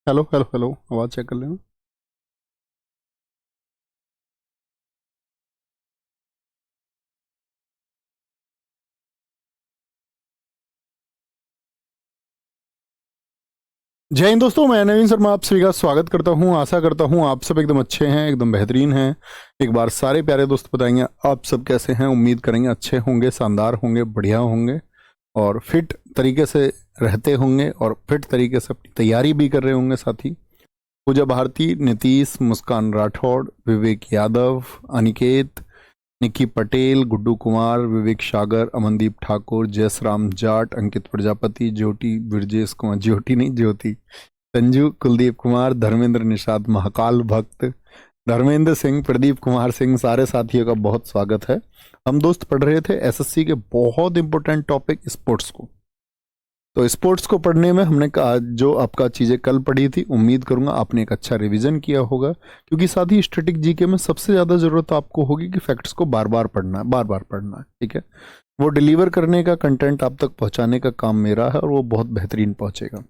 Hello hello hello, आवाज़ check कर लेना। जय हिंद दोस्तों, मैं नवीन शर्मा आप सभी का स्वागत करता हूं। आशा करता हूं आप सब एकदम अच्छे हैं, एकदम बेहतरीन हैं। एक बार सारे प्यारे दोस्त बताएंगे आप सब कैसे हैं। उम्मीद करेंगे अच्छे होंगे, शानदार होंगे, बढ़िया होंगे और फिट तरीके से रहते होंगे और फिट तरीके से अपनी तैयारी भी कर रहे होंगे। साथ ही पूजा भारती, नीतीश, मुस्कान राठौड़, विवेक यादव, अनिकेत, निक्की पटेल, गुड्डू कुमार, विवेक सागर, अमनदीप ठाकुर, जयसराम जाट, अंकित प्रजापति, ज्योति ब्रजेश कुमार, ज्योति नहीं ज्योति, संजू, कुलदीप कुमार, धर्मेंद्र निषाद, महाकाल भक्त, धर्मेंद्र सिंह, प्रदीप कुमार सिंह, सारे साथियों का बहुत स्वागत है। हम दोस्त पढ़ रहे थे एसएससी के बहुत इंपॉर्टेंट टॉपिक स्पोर्ट्स को। तो स्पोर्ट्स को पढ़ने में हमने कहा जो आपका चीज़ें कल पढ़ी थी, उम्मीद करूंगा आपने एक अच्छा रिवीजन किया होगा, क्योंकि साथ ही स्टैटिक जीके में सबसे ज़्यादा ज़रूरत आपको होगी कि फैक्ट्स को बार बार पढ़ना है, बार बार पढ़ना है। ठीक है, वो डिलीवर करने का, कंटेंट आप तक पहुंचाने का काम मेरा है और वो बहुत बेहतरीन पहुंचेगा।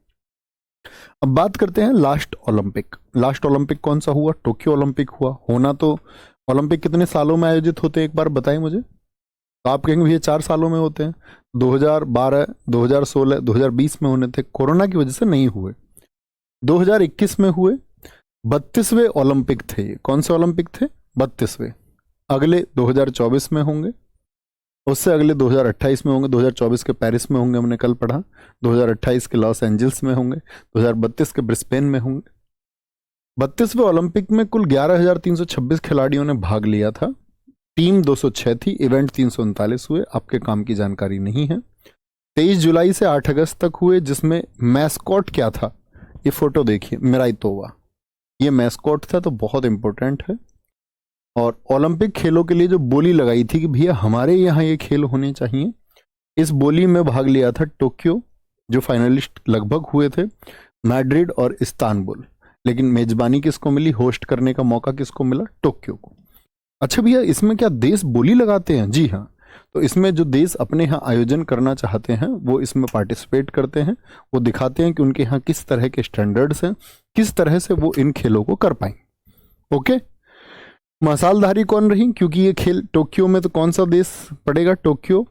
अब बात करते हैं लास्ट ओलंपिक। लास्ट ओलंपिक कौन सा हुआ? टोक्यो ओलंपिक हुआ। होना तो ओलंपिक कितने सालों में आयोजित होते हैं एक बार बताएं मुझे। तो आप कहेंगे भैया 4 सालों में होते हैं। 2012, 2016, 2020 में होने थे, कोरोना की वजह से नहीं हुए। 2021 में हुए। 32वें ओलंपिक थे ये। कौन से ओलंपिक थे? 32वें। अगले 2024 में होंगे, उससे अगले 2028 में होंगे। 2024 के पेरिस में होंगे, हमने कल पढ़ा। 2028 के लॉस एंजल्स में होंगे। 2032 के ब्रिस्बेन में होंगे। 32वें ओलंपिक में कुल 11,326 खिलाड़ियों ने भाग लिया था। टीम 206 थी, इवेंट 339 हुए। आपके काम की जानकारी नहीं है। 23 जुलाई से 8 अगस्त तक हुए, जिसमें मैस्कॉट क्या था? ये फोटो देखिए, मिराइतोवा, ये मैस्कॉट था, तो बहुत इंपॉर्टेंट है। और ओलंपिक खेलों के लिए जो बोली लगाई थी कि भैया हमारे यहाँ ये खेल होने चाहिए, इस बोली में भाग लिया था टोक्यो, जो फाइनलिस्ट लगभग हुए थे, मैड्रिड और इस्तांबुल। लेकिन मेजबानी किसको मिली? होस्ट करने का मौका किसको मिला? टोक्यो को। अच्छा भैया, इसमें क्या देश बोली लगाते हैं? जी हाँ। तो इसमें जो देश अपने यहाँ आयोजन करना चाहते हैं वो इसमें पार्टिसिपेट करते हैं। वो दिखाते हैं कि उनके यहाँ किस तरह के स्टैंडर्ड्स हैं, किस तरह से वो इन खेलों को कर पाएंगे। ओके, मसालधारी कौन रही? क्योंकि ये खेल टोक्यो में, तो कौन सा देश पड़ेगा? टोक्यो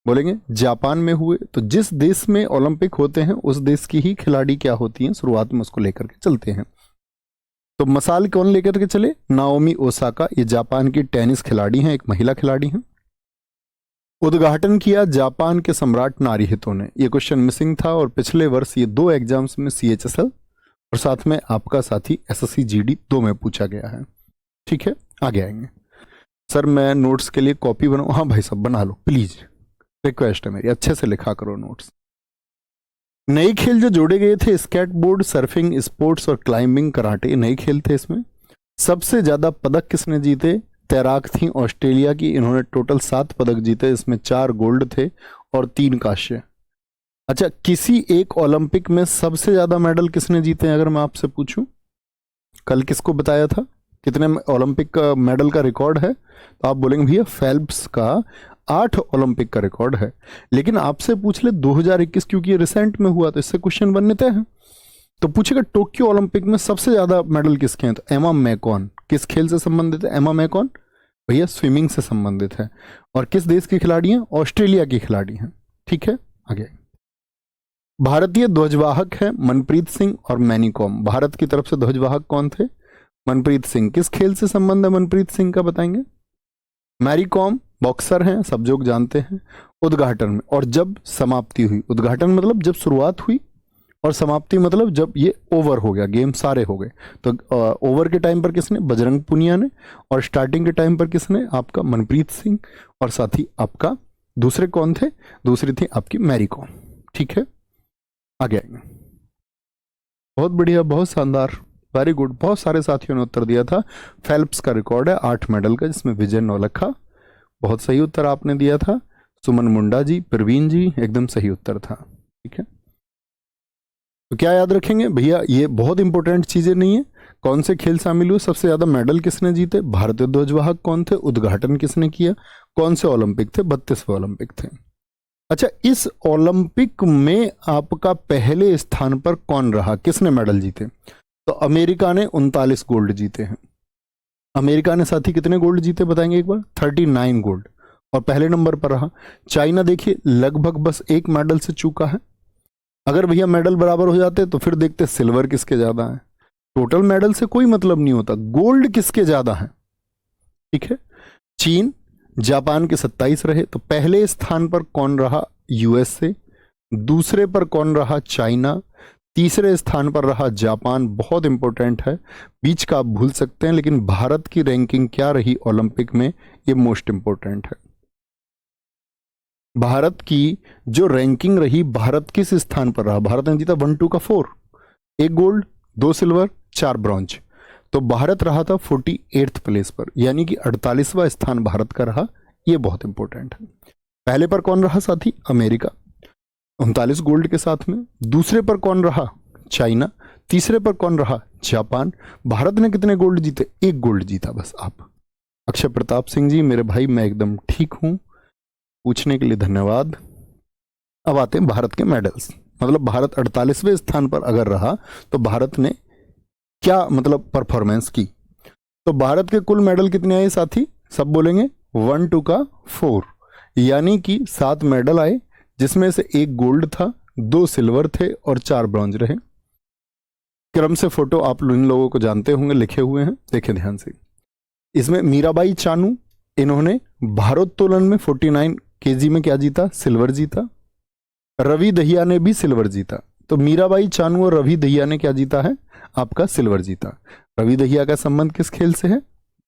बोलेंगे जापान में हुए। तो जिस देश में ओलंपिक होते हैं उस देश की ही खिलाड़ी क्या होती हैं, शुरुआत में उसको लेकर के चलते हैं। तो मसाल कौन लेकर के चले? नाओमी ओसाका, ये जापान की टेनिस खिलाड़ी हैं, एक महिला खिलाड़ी हैं। उद्घाटन किया जापान के सम्राट नारुहितो ने। ये क्वेश्चन मिसिंग था और पिछले वर्ष ये 2 एग्जाम्स में सीएचएसएल और साथ में आपका साथी एसएससी जीडी 2 में पूछा गया है। ठीक है, आगे आएंगे। सर मैं नोट्स के लिए कॉपी बनाऊँ? हाँ भाई साहब बना लो प्लीज, रिक्वेस्ट है मेरी, अच्छे से लिखा करो नोट्स। नए खेल जो जोड़े गए थे, स्केटबोर्ड, सर्फिंग, स्पोर्ट्स और क्लाइंबिंग, कराटे, नए खेल थे इसमें। सबसे ज्यादा पदक किसने जीते? तैराक थी ऑस्ट्रेलिया की, इन्होंने टोटल 7 पदक जीते, इसमें 4 गोल्ड थे और 3 कांस्य। अच्छा, किसी एक ओलंपिक में सबसे ज्यादा मेडल किसने जीते हैं अगर मैं आपसे पूछूं? कल किसको बताया था कितने ओलंपिक का मेडल का रिकॉर्ड है? तो आप बोलेंगे भैया फेल्प्स का 8 ओलंपिक का रिकॉर्ड है। लेकिन आपसे पूछ ले 2021, क्योंकि ये रिसेंट में हुआ तो इससे क्वेश्चन बनने तय है। तो पूछेगा टोक्यो ओलंपिक में सबसे ज्यादा मेडल किसके हैं? तो एमा मैकॉन। किस खेल से संबंधित है एमा मैकॉन? भैया स्विमिंग से संबंधित है। और किस देश की खिलाड़ी हैं? ऑस्ट्रेलिया की खिलाड़ी हैं। ठीक है, आगे। भारतीय ध्वजवाहक है मनप्रीत सिंह और मैनी कॉम। भारत की तरफ से ध्वजवाहक कौन थे? मनप्रीत सिंह। किस खेल से संबंध है मनप्रीत सिंह का बताएंगे? मैरी कॉम बॉक्सर हैं, सब लोग जानते हैं। उद्घाटन में और जब समाप्ति हुई, उद्घाटन मतलब जब शुरुआत हुई और समाप्ति मतलब जब ये ओवर हो गया, गेम सारे हो गए। तो ओवर के टाइम पर किसने? बजरंग पुनिया ने। और स्टार्टिंग के टाइम पर किसने? आपका मनप्रीत सिंह। और साथ ही आपका दूसरे कौन थे? दूसरी थी आपकी मैरी कॉम। ठीक है, आगे आएंगे। बहुत बढ़िया, बहुत शानदार, वेरी गुड। बहुत सारे साथियों ने उत्तर दिया था। फेल्प्स का रिकॉर्ड है 8 मेडल का, जिसमें विजय नौलखा, बहुत सही उत्तर आपने दिया था। सुमन मुंडा जी, प्रवीण जी, एकदम सही उत्तर था। ठीक है, तो क्या याद रखेंगे भैया? ये बहुत इंपॉर्टेंट चीजें नहीं है। कौन से खेल शामिल हुए? सबसे ज्यादा मेडल किसने जीते? भारतीय ध्वजवाहक कौन थे? उद्घाटन किसने किया? कौन से ओलंपिक थे? 32वें ओलंपिक थे। अच्छा, इस ओलंपिक में आपका पहले स्थान पर कौन रहा, किसने मेडल जीते? तो अमेरिका ने 39 गोल्ड जीते हैं। अमेरिका ने साथी कितने गोल्ड जीते बताएंगे एक बार? 39 गोल्ड, और पहले नंबर पर रहा। चाइना देखिए लगभग बस एक मेडल से चूका है। अगर भैया मेडल बराबर हो जाते तो फिर देखते सिल्वर किसके ज्यादा है। टोटल मेडल से कोई मतलब नहीं होता, गोल्ड किसके ज्यादा है। ठीक है, चीन जापान के 27 रहे, तो पहले स्थान पर कौन रहा? यूएसए। दूसरे पर कौन रहा? चाइना। तीसरे स्थान पर रहा जापान, बहुत इंपॉर्टेंट है, बीच का आप भूल सकते हैं, लेकिन भारत की रैंकिंग क्या रही ओलंपिक में, ये मोस्ट इंपॉर्टेंट है। भारत की जो रैंकिंग रही, भारत किस स्थान पर रहा? भारत ने जीता 1 2 का 4, 1 गोल्ड 2 सिल्वर 4 ब्रॉन्ज, तो भारत रहा था 48th प्लेस पर, यानी कि 48वां स्थान भारत का रहा। ये बहुत इंपॉर्टेंट है। पहले पर कौन रहा साथी? अमेरिका 39 गोल्ड के साथ में। दूसरे पर कौन रहा? चाइना। तीसरे पर कौन रहा? जापान। भारत ने कितने गोल्ड जीते? 1 गोल्ड जीता बस। आप अक्षय प्रताप सिंह जी मेरे भाई, मैं एकदम ठीक हूं, पूछने के लिए धन्यवाद। अब आते हैं भारत के मेडल्स, मतलब भारत 48वें स्थान पर अगर रहा तो भारत ने क्या मतलब परफॉर्मेंस की। तो भारत के कुल मेडल कितने आए साथी? सब बोलेंगे 1 2 का 4, यानी कि 7 मेडल आए, जिसमें से 1 गोल्ड था, 2 सिल्वर थे और 4 ब्रॉन्ज रहे। क्रम से फोटो आप इन लोगों को जानते होंगे, लिखे हुए हैं, देखें ध्यान से। इसमें मीराबाई चानू, इन्होंने भारोत्तोलन में 49 केजी में क्या जीता? सिल्वर जीता। रवि दहिया ने भी सिल्वर जीता। तो मीराबाई चानू और रवि दहिया ने क्या जीता है? आपका सिल्वर जीता। रवि दहिया का संबंध किस खेल से है?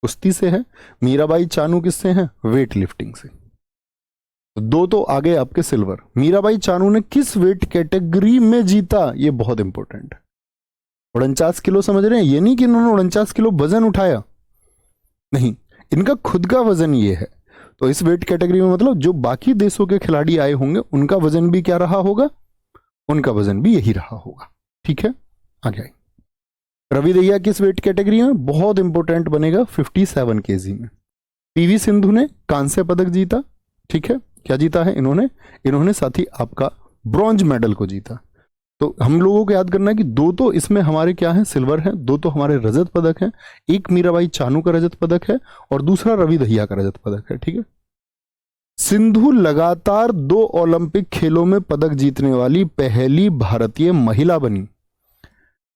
कुश्ती से है। मीराबाई चानू किससे है? वेट लिफ्टिंग से। तो 2 तो आ गए आपके सिल्वर। मीराबाई चानू ने किस वेट कैटेगरी में जीता? ये बहुत इंपॉर्टेंट है। 49 किलो, समझ रहे हैं? ये नहीं कि इन्होंने 49 किलो वजन उठाया, नहीं, इनका खुद का वजन ये है। तो इस वेट कैटेगरी में मतलब जो बाकी देशों के खिलाड़ी आए होंगे उनका वजन भी क्या रहा होगा? उनका वजन भी यही रहा होगा। ठीक है, आगे आइए। रवि दहिया किस वेट कैटेगरी में? बहुत इंपॉर्टेंट बनेगा, 57 केजी में। पीवी सिंधु ने कांस्य पदक जीता। ठीक है, क्या जीता है इन्होंने साथी आपका ब्रॉन्ज मेडल को जीता। तो हम लोगों को याद करना है कि 2 तो इसमें हमारे क्या है? सिल्वर है। 2 तो हमारे रजत पदक हैं, एक मीराबाई चानू का रजत पदक है और दूसरा रवि दहिया का रजत पदक है। ठीक है, सिंधु लगातार 2 ओलंपिक खेलों में पदक जीतने वाली पहली भारतीय महिला बनी।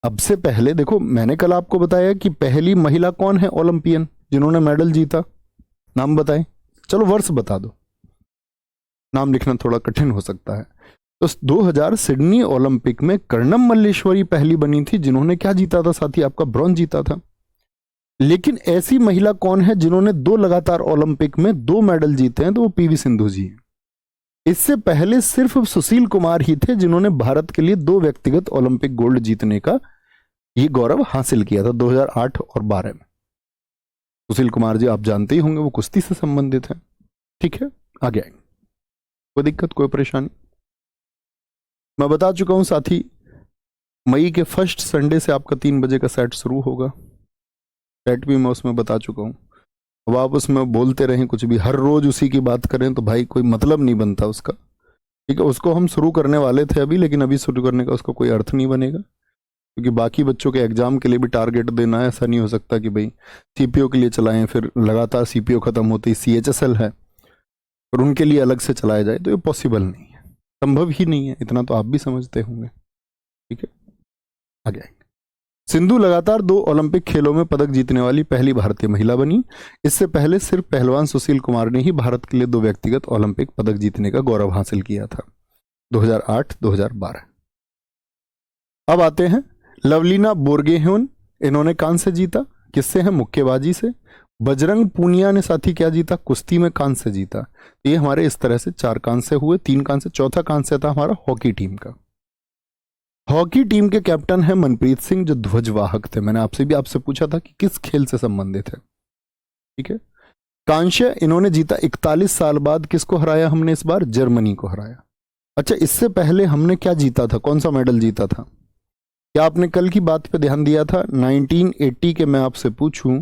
अब से पहले देखो, मैंने कल आपको बताया कि पहली महिला कौन है ओलंपियन जिन्होंने मेडल जीता, नाम बताएं। चलो वर्ष बता दो, नाम लिखना थोड़ा कठिन हो सकता है। तो 2000 सिडनी ओलंपिक में कर्णम मल्लेश्वरी पहली बनी थी जिन्होंने क्या जीता था साथी? आपका ब्रॉन्ज जीता था। लेकिन ऐसी महिला कौन है जिन्होंने 2 लगातार ओलंपिक में 2 मेडल जीते हैं? तो वो पीवी सिंधु जी हैं। इससे पहले सिर्फ सुशील कुमार ही थे जिन्होंने भारत के लिए 2 व्यक्तिगत ओलंपिक गोल्ड जीतने का ये गौरव हासिल किया था 2008 और 12 में। सुशील कुमार जी आप जानते ही होंगे, वो कुश्ती से संबंधित है। ठीक है, आगे आएंगे। कोई दिक्कत, कोई परेशानी? मैं बता चुका हूं साथी, मई के फर्स्ट संडे से आपका 3 बजे का सेट शुरू होगा। सेट भी मैं उसमें बता चुका हूं। अब आप उसमें बोलते रहें कुछ भी, हर रोज उसी की बात करें तो भाई कोई मतलब नहीं बनता उसका। ठीक है, उसको हम शुरू करने वाले थे अभी, लेकिन अभी शुरू करने का उसका कोई अर्थ नहीं बनेगा, क्योंकि बाकी बच्चों के एग्जाम के लिए भी टारगेट देना है। ऐसा नहीं हो सकता कि भाई सीपीओ के लिए चलाएं, फिर लगातार सीपीओ खत्म होते ही सीएचएसएल है और उनके लिए अलग से चलाया जाए, तो ये पॉसिबल नहीं है, संभव ही नहीं है। इतना तो आप भी समझते होंगे। ठीक है, आगे आएंगे। सिंधु लगातार 2 ओलंपिक खेलों में पदक जीतने वाली पहली भारतीय महिला बनी। इससे पहले सिर्फ पहलवान सुशील कुमार ने ही भारत के लिए 2 व्यक्तिगत ओलंपिक पदक जीतने का गौरव हासिल किया था, 2008 2012। अब आते हैं लवलीना बोरगोहेन, इन्होंने कांस्य जीता। किससे है? मुक्केबाजी से। बजरंग पूनिया ने साथी क्या जीता? कुश्ती में कांस्य जीता। तो ये हमारे इस तरह से 4 कांस्य हुए, 3 कांस्य। चौथा कांस्य था हमारा हॉकी टीम का। हॉकी टीम के कैप्टन है मनप्रीत सिंह, जो ध्वजवाहक थे। मैंने आपसे पूछा था कि किस खेल से संबंधित है। ठीक है, कांस्य इन्होंने जीता। 41 साल बाद किसको हराया हमने इस बार? जर्मनी को हराया। अच्छा, इससे पहले हमने क्या जीता था? कौन सा मेडल जीता था? क्या आपने कल की बात पे ध्यान दिया था? 1980 के मैं आपसे पूछूं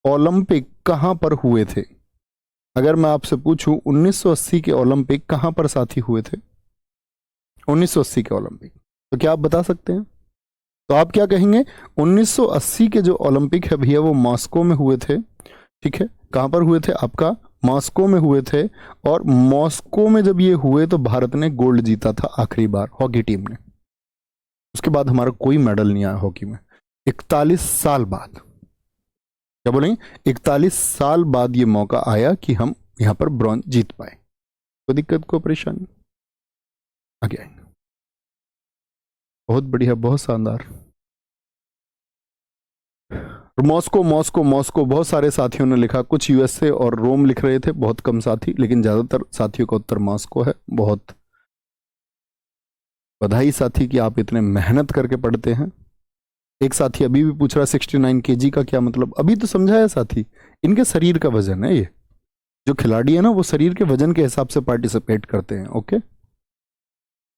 ओलंपिक कहां पर हुए थे? अगर मैं आपसे पूछूं 1980 के ओलंपिक कहां पर साथी हुए थे, 1980 के ओलंपिक, तो क्या आप बता सकते हैं? तो आप क्या कहेंगे? 1980 के जो ओलंपिक है भैया वो मॉस्को में हुए थे। ठीक है, कहां पर हुए थे? आपका मॉस्को में हुए थे। और मॉस्को में जब ये हुए तो भारत ने गोल्ड जीता था आखिरी बार, हॉकी टीम ने। उसके बाद हमारा कोई मेडल नहीं आया हॉकी में, 41 साल बाद। क्या बोलेंगे? 41 साल बाद ये मौका आया कि हम यहां पर ब्रॉन्ज जीत पाए। कोई दिक्कत, कोई परेशानी? आगे आएंगे। बहुत बढ़िया, बहुत शानदार। मॉस्को मॉस्को मॉस्को, बहुत सारे साथियों ने लिखा, कुछ यूएसए और रोम लिख रहे थे, बहुत कम साथी, लेकिन ज्यादातर साथियों का उत्तर मॉस्को है। बहुत बधाई साथी कि आप इतने मेहनत करके पढ़ते हैं। एक साथी अभी भी पूछ रहा है 69 केजी का क्या मतलब? अभी तो समझाया साथी, इनके शरीर का वजन है ये। जो खिलाड़ी है ना वो शरीर के वजन के हिसाब से पार्टिसिपेट करते हैं। ओके,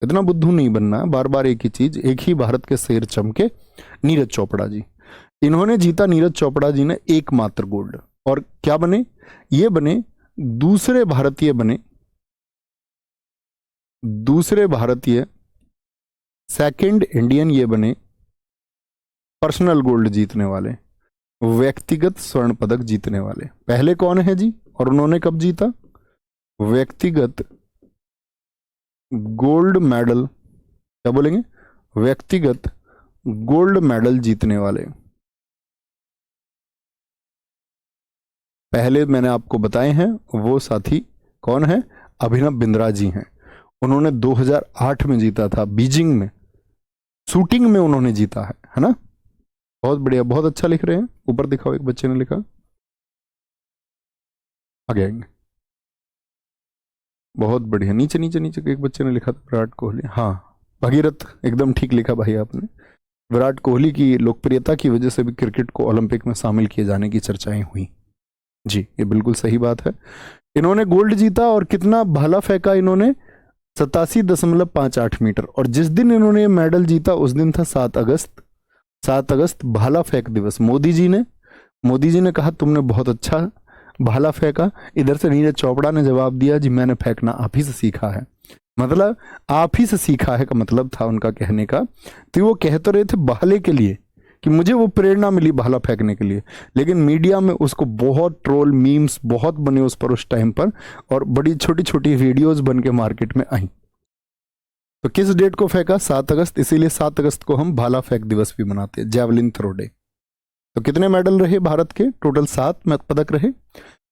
इतना बुद्धू नहीं बनना है, बार बार एक ही चीज। एक ही भारत के शेर चमके, नीरज चोपड़ा जी, इन्होंने जीता। नीरज चोपड़ा जी ने एकमात्र गोल्ड। और क्या बने? ये बने दूसरे भारतीय सेकंड इंडियन, ये बने पर्सनल गोल्ड जीतने वाले, व्यक्तिगत स्वर्ण पदक जीतने वाले। पहले कौन है जी, और उन्होंने कब जीता? व्यक्तिगत गोल्ड मेडल, क्या बोलेंगे? व्यक्तिगत गोल्ड मेडल जीतने वाले पहले मैंने आपको बताए हैं। वो साथी कौन है? अभिनव बिंद्रा जी हैं। उन्होंने 2008 में जीता था, बीजिंग में, शूटिंग में उन्होंने जीता है ना? बहुत बढ़िया, बहुत अच्छा लिख रहे हैं। ऊपर दिखाओ, एक बच्चे ने लिखा, आगे आएंगे। बहुत बढ़िया, नीचे नीचे नीचे एक बच्चे ने लिखा था विराट कोहली। हाँ भगीरथ, एकदम ठीक लिखा भाई आपने। विराट कोहली की लोकप्रियता की वजह से भी क्रिकेट को ओलंपिक में शामिल किए जाने की चर्चाएं हुई जी, ये बिल्कुल सही बात है। इन्होंने गोल्ड जीता और कितना भाला फेंका इन्होंने? 87.58 मीटर। और जिस दिन इन्होंने मेडल जीता उस दिन था 7 अगस्त, भाला फेंक दिवस। मोदी जी ने कहा तुमने बहुत अच्छा भाला फेंका। इधर से नीरज चोपड़ा ने जवाब दिया, जी मैंने फेंकना आप ही से सीखा है। मतलब आप ही से सीखा है का मतलब था उनका कहने का। तो वो कह तो रहे थे भाले के लिए कि मुझे वो प्रेरणा मिली भाला फेंकने के लिए, लेकिन मीडिया में उसको बहुत ट्रोल, मीम्स बहुत बने उस पर उस टाइम पर, और बड़ी छोटी छोटी वीडियोस बन के मार्केट में आई। तो किस डेट को फेंका? 7 अगस्त। इसीलिए 7 अगस्त को हम भाला फेंक दिवस भी मनाते हैं, जैवलिन थ्रो डे। तो कितने मेडल रहे भारत के? टोटल 7 पदक रहे।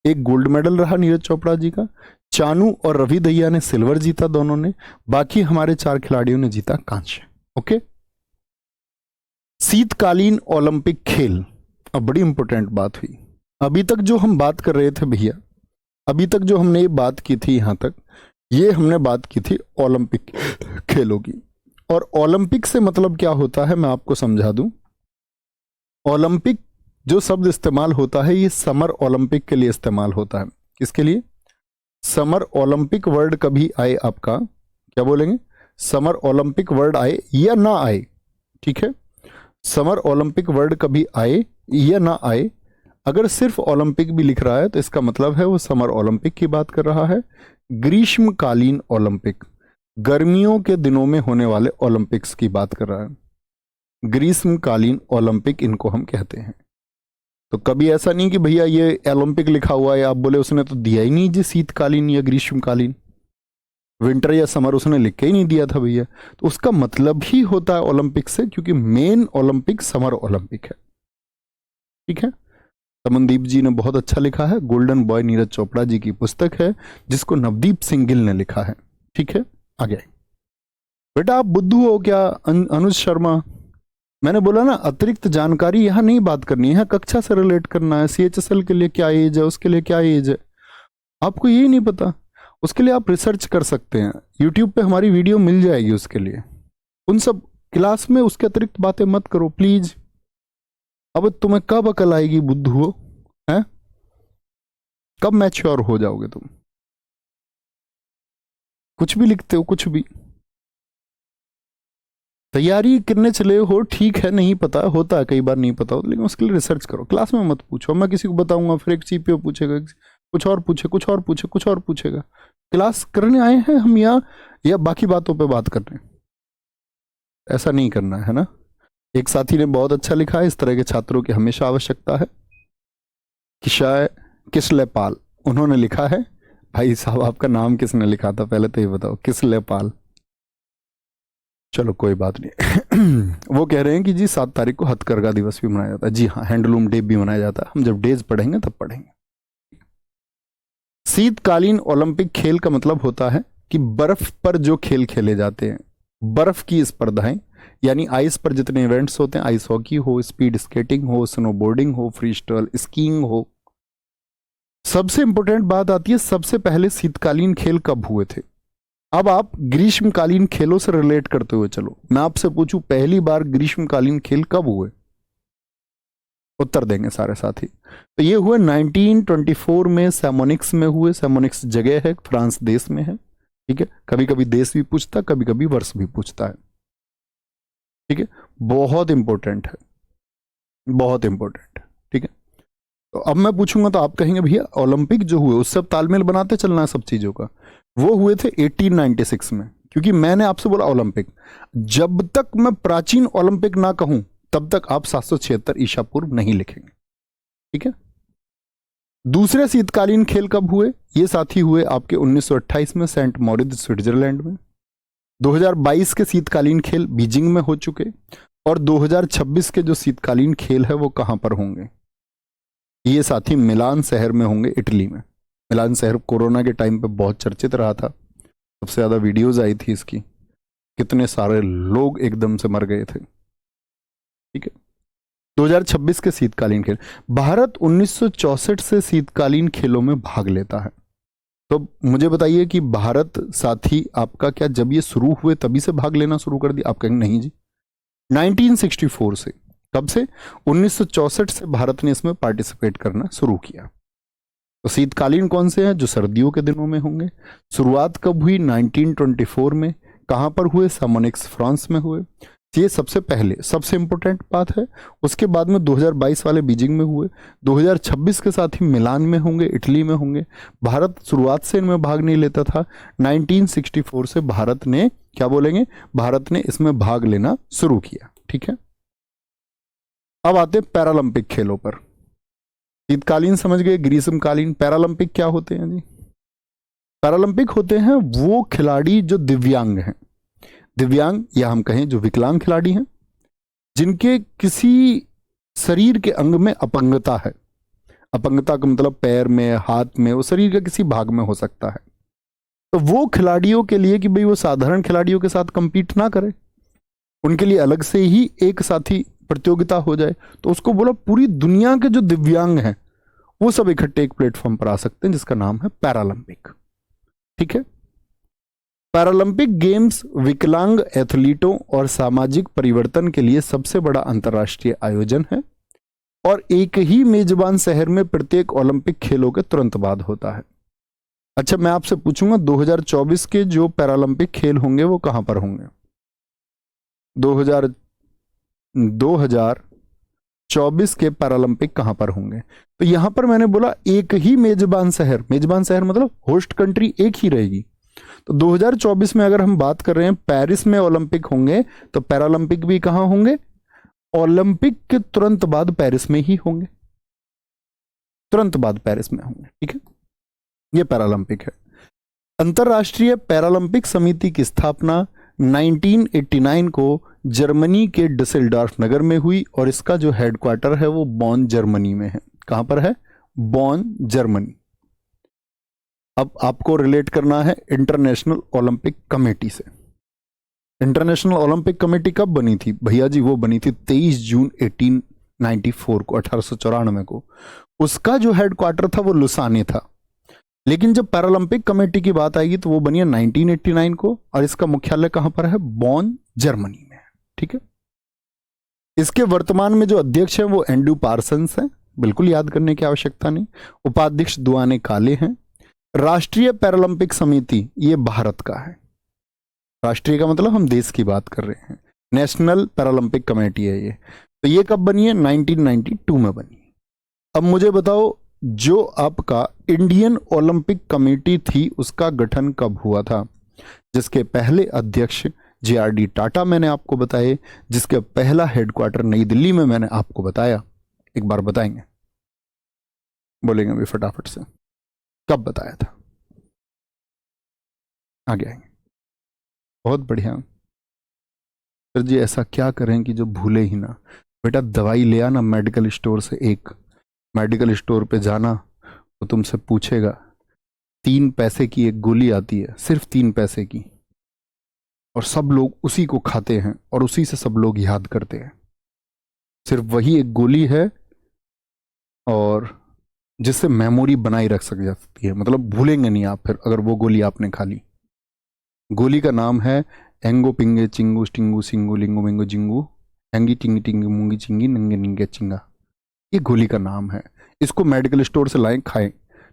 एक गोल्ड मेडल रहा नीरज चोपड़ा जी का, चानू और रवि दहिया ने सिल्वर जीता दोनों ने, बाकी हमारे 4 खिलाड़ियों ने जीता कांस्य। ओके, शीतकालीन ओलंपिक खेल, अब बड़ी इंपॉर्टेंट बात हुई। अभी तक जो हम बात कर रहे थे भैया, अभी तक जो हमने ये बात की थी, यहां तक ये हमने बात की थी ओलंपिक खेलों की। और ओलंपिक से मतलब क्या होता है मैं आपको समझा दूं। ओलंपिक जो शब्द इस्तेमाल होता है ये समर ओलंपिक के लिए इस्तेमाल होता है। किसके लिए? समर ओलंपिक वर्ड कभी आए आपका, क्या बोलेंगे? समर ओलंपिक वर्ड आए या ना आए, ठीक है, समर ओलंपिक वर्ड कभी आए या ना आए, अगर सिर्फ ओलंपिक भी लिख रहा है तो इसका मतलब है वो समर ओलंपिक की बात कर रहा है। ग्रीष्मकालीन ओलंपिक, गर्मियों के दिनों में होने वाले ओलंपिक्स की बात कर रहा है। ग्रीष्मकालीन ओलंपिक इनको हम कहते हैं। तो कभी ऐसा नहीं कि भैया ये ओलंपिक लिखा हुआ है, आप बोले उसने तो दिया ही नहीं जी शीतकालीन या ग्रीष्मकालीन, विंटर या समर उसने लिख के ही नहीं दिया था भैया। तो उसका मतलब ही होता है ओलंपिक से, क्योंकि मेन ओलंपिक समर ओलंपिक है। ठीक है, तमनदीप जी ने बहुत अच्छा लिखा है, गोल्डन बॉय नीरज चोपड़ा जी की पुस्तक है जिसको नवदीप सिंह गिल ने लिखा है। ठीक है, आगे बेटा आप बुद्धू हो क्या? अनुज शर्मा, मैंने बोला ना अतिरिक्त जानकारी यहां नहीं बात करनी है, कक्षा से रिलेट करना है। CHSL के लिए क्या एज है, उसके लिए क्या एज है, आपको यही नहीं पता, उसके लिए आप रिसर्च कर सकते हैं, यूट्यूब पे हमारी वीडियो मिल जाएगी उसके लिए। उन सब क्लास में उसके अतिरिक्त बातें मत करो प्लीज। अब तुम्हें कब अकल आएगी बुद्धू हो, हैं? कब मैच्योर हो जाओगे तुम? कुछ भी लिखते हो, कुछ भी। तैयारी करने चले हो, ठीक है, नहीं पता होता है, कई बार नहीं पता हो, लेकिन उसके लिए रिसर्च करो। क्लास में मत पूछो, मैं किसी को बताऊंगा फिर एक CPO पूछेगा कुछ और पूछे, कुछ और पूछे, कुछ और पूछेगा। क्लास करने आए हैं हम यहाँ या बाकी बातों पे बात कर रहे हैं? ऐसा नहीं करना है ना। एक साथी ने बहुत अच्छा लिखा है, इस तरह के छात्रों की हमेशा आवश्यकता है। किशाय किसलेपाल, उन्होंने लिखा है, भाई साहब आपका नाम किसने लिखा था पहले तो ये बताओ, किसलेपाल। चलो कोई बात नहीं। वो कह रहे हैं कि जी 7 तारीख को हथकरघा दिवस भी मनाया जाता है। जी हाँ, हैंडलूम डे भी मनाया जाता है। हम जब डेज पढ़ेंगे तब पढ़ेंगे। शीतकालीन ओलंपिक खेल का मतलब होता है कि बर्फ पर जो खेल खेले जाते हैं, बर्फ की स्पर्धाएं, यानी आइस पर जितने इवेंट्स होते हैं, आइस हॉकी हो, स्पीड स्केटिंग हो, स्नोबोर्डिंग हो, फ्री स्टाइल स्कीइंग हो। सबसे इंपॉर्टेंट बात आती है, सबसे पहले शीतकालीन खेल कब हुए थे। अब आप ग्रीष्मकालीन खेलों से रिलेट करते हुए चलो, मैं आपसे पूछूं पहली बार ग्रीष्मकालीन खेल कब हुए? उत्तर देंगे सारे साथी। तो ये हुए 1924 में सैमोनिक्स में हुए। सैमोनिक्स जगह है, फ्रांस देश में है। ठीक है, कभी कभी देश भी पूछता, कभी कभी वर्ष भी पूछता है। ठीक है, बहुत इंपॉर्टेंट है, बहुत इंपॉर्टेंट है। ठीक है, तो अब मैं पूछूंगा तो आप कहेंगे भैया ओलंपिक जो हुए उससे अब तालमेल बनाते चलना है सब चीजों का। वो हुए थे 1896 में, क्योंकि मैंने आपसे बोला ओलंपिक, जब तक मैं प्राचीन ओलंपिक ना कहूं तब तक आप 776 ईसा पूर्व नहीं लिखेंगे। ठीक है, दूसरे शीतकालीन खेल कब हुए? ये साथी हुए आपके 1928 में सेंट मॉरिस स्विट्जरलैंड में। 2022 के शीतकालीन खेल बीजिंग में हो चुके, और 2026 के जो शीतकालीन खेल है वो कहां पर होंगे? ये साथी मिलान शहर में होंगे, इटली में। मिलान शहर कोरोना के टाइम पे बहुत चर्चित रहा था, सबसे ज्यादा वीडियोज आई थी इसकी, कितने सारे लोग एकदम से मर गए थे। ठीक है, 2026 के शीतकालीन खेल, भारत 1964 से शीतकालीन खेलों में भाग लेता है। तो मुझे बताइए कि भारत साथी आपका क्या जब ये शुरू हुए तभी से भाग लेना शुरू कर दिया? आप कहेंगे नहीं जी, 1964 से। कब से? 1964 से भारत ने इसमें पार्टिसिपेट करना शुरू किया। तो शीतकालीन कौन से हैं? जो सर्दियों के दिनों में होंगे। शुरुआत कब हुई? 1924 में। कहां पर हुए? सैमोनिक्स फ्रांस में हुए। ये सबसे पहले सबसे इंपॉर्टेंट बात है। उसके बाद में 2022 वाले बीजिंग में हुए। 2026 के साथ ही मिलान में होंगे, इटली में होंगे। भारत शुरुआत से इनमें भाग नहीं लेता था। 1964 से भारत ने क्या बोलेंगे, भारत ने इसमें भाग लेना शुरू किया। ठीक है, अब आते हैं पैरालंपिक खेलों पर। शीतकालीन समझ गए, ग्रीष्मकालीन। पैरालंपिक क्या होते हैं जी? पैरालंपिक होते हैं वो खिलाड़ी जो दिव्यांग हैं, दिव्यांग या हम कहें जो विकलांग खिलाड़ी हैं, जिनके किसी शरीर के अंग में अपंगता है। अपंगता का मतलब पैर में, हाथ में, वो शरीर के किसी भाग में हो सकता है। तो वो खिलाड़ियों के लिए कि भाई वो साधारण खिलाड़ियों के साथ कंपीट ना करे, उनके लिए अलग से ही एक साथी प्रतियोगिता हो जाए। तो उसको बोला पूरी दुनिया के जो दिव्यांग हैं वो सब इकट्ठे एक प्लेटफॉर्म पर आ सकते हैं, जिसका नाम है पैरालंपिक। ठीक है, पैरालंपिक गेम्स विकलांग एथलीटों और सामाजिक परिवर्तन के लिए सबसे बड़ा अंतर्राष्ट्रीय आयोजन है, और एक ही मेजबान शहर में प्रत्येक ओलंपिक खेलों के तुरंत बाद होता है। अच्छा, मैं आपसे पूछूंगा 2024 के जो पैरालंपिक खेल होंगे वो कहां पर होंगे? 2024 के पैरालंपिक कहां पर होंगे? तो यहां पर मैंने बोला एक ही मेजबान शहर, मेजबान शहर मतलब होस्ट कंट्री एक ही रहेगी। तो 2024 में अगर हम बात कर रहे हैं पेरिस में ओलंपिक होंगे, तो पैरालंपिक भी कहां होंगे? ओलंपिक के तुरंत बाद पेरिस में ही होंगे, तुरंत बाद पेरिस में होंगे। ठीक है, यह पैरालंपिक है। अंतरराष्ट्रीय पैरालंपिक समिति की स्थापना 1989 को जर्मनी के डसेल्डॉर्फ नगर में हुई, और इसका जो हेडक्वार्टर है वो बॉन जर्मनी में है। कहां पर है? बॉन जर्मनी। अब आपको रिलेट करना है इंटरनेशनल ओलंपिक कमेटी से। इंटरनेशनल ओलंपिक कमेटी कब बनी थी भैया जी? वो बनी थी 23 जून 1894 को, 1894 को। उसका जो हेडक्वार्टर था वो लुसाने था। लेकिन जब पैरालंपिक कमेटी की बात आएगी तो वो बनी है 1989 को, और इसका मुख्यालय कहां पर है? बॉन जर्मनी में। ठीक है, इसके वर्तमान में जो अध्यक्ष हैं वो एंड्रू पार्सन्स हैं, बिल्कुल याद करने की आवश्यकता नहीं। उपाध्यक्ष दुआने काले हैं। राष्ट्रीय पैरालंपिक समिति ये भारत का है। राष्ट्रीय का मतलब हम देश की बात कर रहे हैं। नेशनल पैरालंपिक कमेटी है ये। तो ये कब बनी है? 1992 में बनी है। अब मुझे बताओ जो आपका इंडियन ओलंपिक कमेटी थी उसका गठन कब हुआ था, जिसके पहले अध्यक्ष JRD टाटा मैंने आपको बताए, जिसका पहला हेडक्वार्टर नई दिल्ली में मैंने आपको बताया। एक बार बताएंगे, बोलेंगे भी फटाफट से, कब बताया था? आगे आएंगे। बहुत बढ़िया सर जी, ऐसा क्या करें कि जो भूले ही ना। बेटा दवाई ले आना मेडिकल स्टोर से, एक मेडिकल स्टोर पे जाना तो तुमसे पूछेगा 3 पैसे की एक गोली आती है, सिर्फ 3 पैसे की, और सब लोग उसी को खाते हैं और उसी से सब लोग याद करते हैं। सिर्फ वही एक गोली है और जिससे मेमोरी बनाई रख सकती है, मतलब भूलेंगे नहीं आप फिर अगर वो गोली आपने खा ली। गोली का नाम है एंगो पिंगे चिंगू स्टिंगू सिंगू लिंगू मिंगू जिंगू एंगी टिंगी टिंगी मुंगी चिंगी नंगे निंगे चिंगा। ये गोली का नाम है। इसको मेडिकल स्टोर से लाएं, खाएं,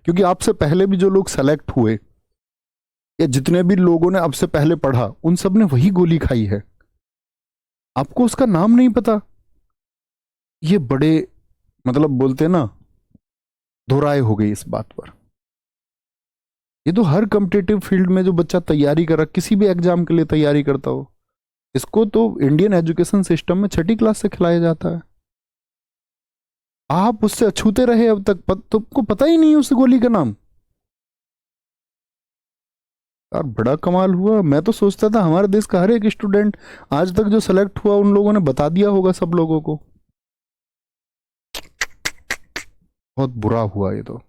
क्योंकि आपसे पहले भी जो लोग सेलेक्ट हुए या जितने भी लोगों ने आपसे पहले पढ़ा उन सब ने वही गोली खाई है। आपको उसका नाम नहीं पता, ये बड़े मतलब बोलते हैं ना दोहराए हो गई इस बात पर। ये तो हर कॉम्पिटिटिव फील्ड में जो बच्चा तैयारी कर रहा, किसी भी एग्जाम के लिए तैयारी करता हो, इसको तो इंडियन एजुकेशन सिस्टम में 6ठी क्लास से खिलाया जाता है। आप उससे अछूते रहे अब तक, तुमको पता ही नहीं है उस गोली का नाम। यार बड़ा कमाल हुआ। मैं तो सोचता था हमारे देश का हर एक स्टूडेंट आज तक जो सेलेक्ट हुआ उन लोगों ने बता दिया होगा सब लोगों को। बहुत बुरा हुआ ये तो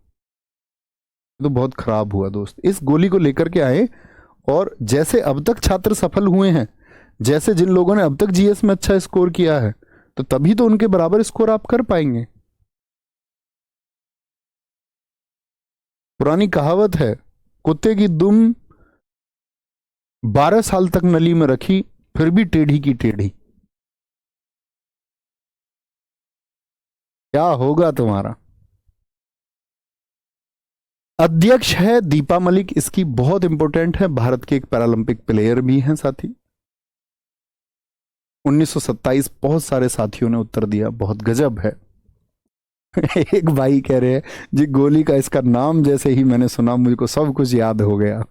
बहुत खराब हुआ दोस्त। इस गोली को लेकर के आए, और जैसे अब तक छात्र सफल हुए हैं, जैसे जिन लोगों ने अब तक जीएस में अच्छा स्कोर किया है, तो तभी तो उनके बराबर स्कोर आप कर पाएंगे। पुरानी कहावत है, कुत्ते की दुम 12 साल तक नली में रखी फिर भी टेढ़ी की टेढ़ी। क्या होगा तुम्हारा? अध्यक्ष है दीपा मलिक, इसकी बहुत इंपॉर्टेंट है, भारत के एक पैरालंपिक प्लेयर भी हैं साथी। 1927 बहुत सारे साथियों ने उत्तर दिया, बहुत गजब है। एक भाई कह रहे हैं जी गोली का इसका नाम जैसे ही मैंने सुना मुझको सब कुछ याद हो गया।